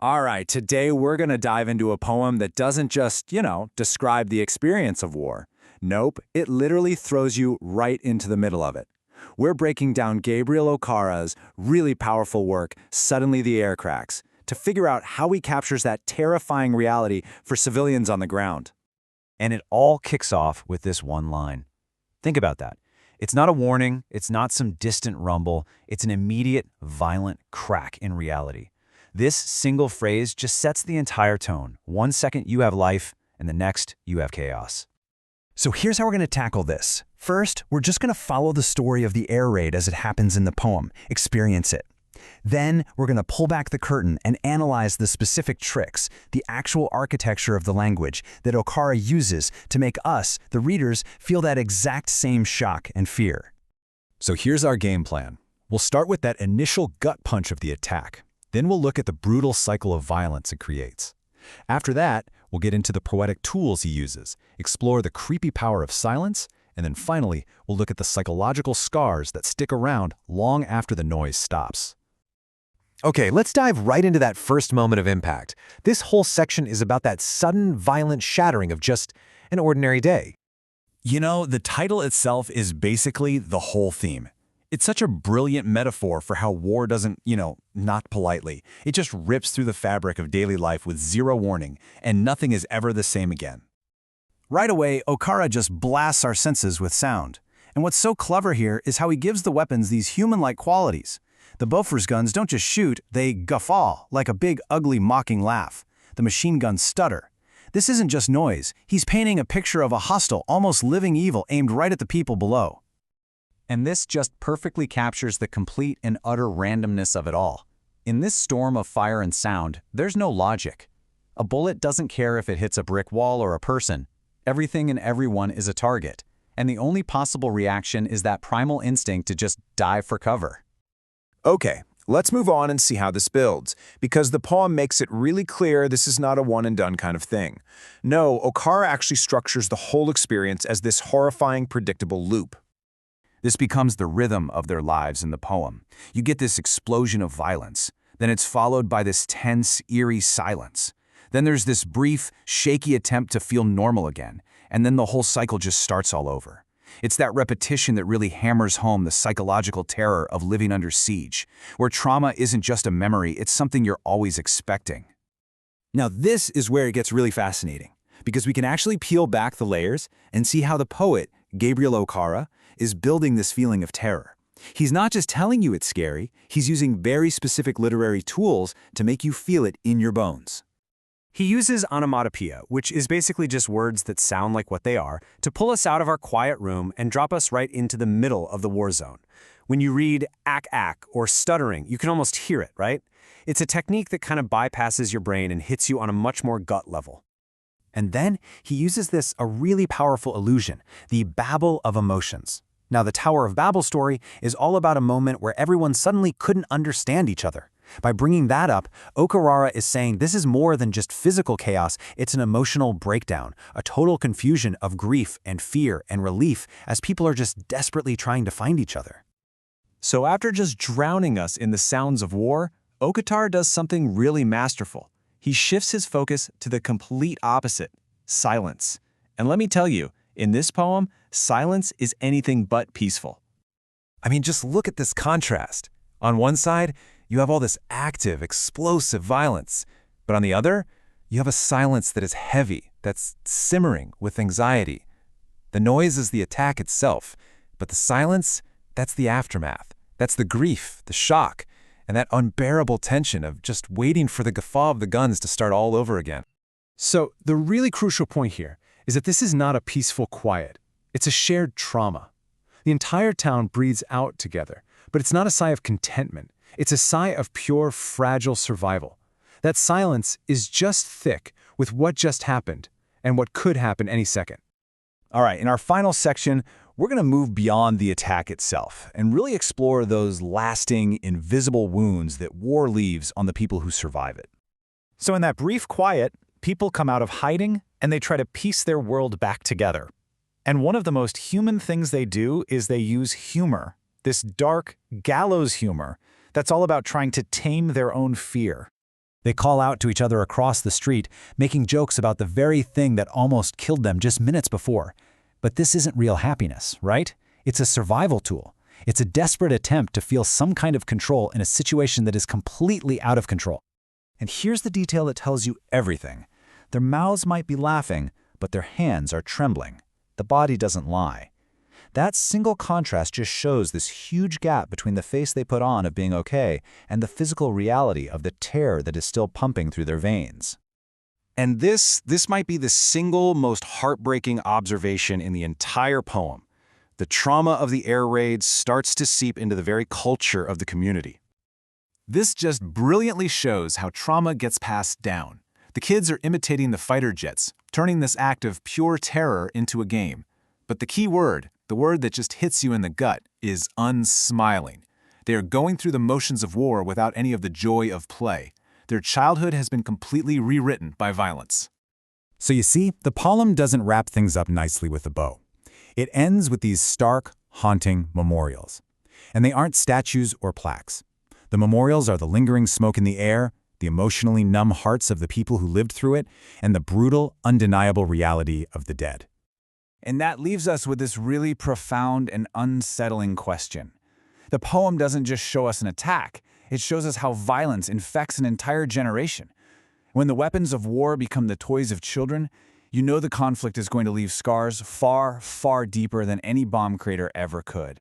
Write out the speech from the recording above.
All right, today we're going to dive into a poem that doesn't just, describe the experience of war. Nope, it literally throws you right into the middle of it. We're breaking down Gabriel Okara's really powerful work, Suddenly the Air Cracks, to figure out how he captures that terrifying reality for civilians on the ground. And it all kicks off with this one line. Think about that. It's not a warning, it's not some distant rumble, it's an immediate, violent crack in reality. This single phrase just sets the entire tone. 1 second you have life, and the next you have chaos. So here's how we're going to tackle this. First, we're just going to follow the story of the air raid as it happens in the poem, experience it. Then, we're going to pull back the curtain and analyze the specific tricks, the actual architecture of the language that Okara uses to make us, the readers, feel that exact same shock and fear. So here's our game plan. We'll start with that initial gut punch of the attack. Then we'll look at the brutal cycle of violence it creates. After that, we'll get into the poetic tools he uses, explore the creepy power of silence, and then finally, we'll look at the psychological scars that stick around long after the noise stops. Okay, let's dive right into that first moment of impact. This whole section is about that sudden, violent shattering of just an ordinary day. The title itself is basically the whole theme. It's such a brilliant metaphor for how war doesn't, not politely. It just rips through the fabric of daily life with zero warning, and nothing is ever the same again. Right away, Okara just blasts our senses with sound. And what's so clever here is how he gives the weapons these human-like qualities. The Bofors guns don't just shoot, they guffaw, like a big, ugly, mocking laugh. The machine guns stutter. This isn't just noise. He's painting a picture of a hostile, almost living evil aimed right at the people below. And this just perfectly captures the complete and utter randomness of it all. In this storm of fire and sound, there's no logic. A bullet doesn't care if it hits a brick wall or a person. Everything and everyone is a target, and the only possible reaction is that primal instinct to just dive for cover. Okay, let's move on and see how this builds, because the poem makes it really clear this is not a one-and-done kind of thing. No, Okara actually structures the whole experience as this horrifying, predictable loop. This becomes the rhythm of their lives in the poem. You get this explosion of violence. Then it's followed by this tense, eerie silence. Then there's this brief, shaky attempt to feel normal again, and then the whole cycle just starts all over. It's that repetition that really hammers home the psychological terror of living under siege, where trauma isn't just a memory, it's something you're always expecting. Now this is where it gets really fascinating, because we can actually peel back the layers and see how the poet, Gabriel Okara, is building this feeling of terror. He's not just telling you it's scary, he's using very specific literary tools to make you feel it in your bones. He uses onomatopoeia, which is basically just words that sound like what they are, to pull us out of our quiet room and drop us right into the middle of the war zone. When you read ack or stuttering, you can almost hear it, right? It's a technique that kind of bypasses your brain and hits you on a much more gut level. And then he uses a really powerful illusion, the babble of emotions. Now, the Tower of Babel story is all about a moment where everyone suddenly couldn't understand each other. By bringing that up, Okara is saying this is more than just physical chaos, it's an emotional breakdown, a total confusion of grief and fear and relief as people are just desperately trying to find each other. So after just drowning us in the sounds of war, Okatar does something really masterful. He shifts his focus to the complete opposite, silence. And let me tell you, in this poem, silence is anything but peaceful. Just look at this contrast. On one side, you have all this active, explosive violence. But on the other, you have a silence that is heavy, that's simmering with anxiety. The noise is the attack itself, but the silence, that's the aftermath. That's the grief, the shock, and that unbearable tension of just waiting for the guffaw of the guns to start all over again. So the really crucial point here is that this is not a peaceful quiet. It's a shared trauma. The entire town breathes out together, but it's not a sigh of contentment. It's a sigh of pure, fragile survival. That silence is just thick with what just happened and what could happen any second. All right, in our final section, we're going to move beyond the attack itself and really explore those lasting, invisible wounds that war leaves on the people who survive it. So in that brief quiet, people come out of hiding and they try to piece their world back together. And one of the most human things they do is they use humor, this dark, gallows humor that's all about trying to tame their own fear. They call out to each other across the street, making jokes about the very thing that almost killed them just minutes before. But this isn't real happiness, right? It's a survival tool. It's a desperate attempt to feel some kind of control in a situation that is completely out of control. And here's the detail that tells you everything. Their mouths might be laughing, but their hands are trembling. The body doesn't lie. That single contrast just shows this huge gap between the face they put on of being okay and the physical reality of the terror that is still pumping through their veins. And this might be the single most heartbreaking observation in the entire poem. The trauma of the air raids starts to seep into the very culture of the community. This just brilliantly shows how trauma gets passed down. The kids are imitating the fighter jets, turning this act of pure terror into a game. But the key word, the word that just hits you in the gut, is unsmiling. They are going through the motions of war without any of the joy of play. Their childhood has been completely rewritten by violence. So you see, the poem doesn't wrap things up nicely with a bow. It ends with these stark, haunting memorials. And they aren't statues or plaques. The memorials are the lingering smoke in the air, the emotionally numb hearts of the people who lived through it, and the brutal, undeniable reality of the dead. And that leaves us with this really profound and unsettling question. The poem doesn't just show us an attack, it shows us how violence infects an entire generation. When the weapons of war become the toys of children, you know the conflict is going to leave scars far, far deeper than any bomb crater ever could.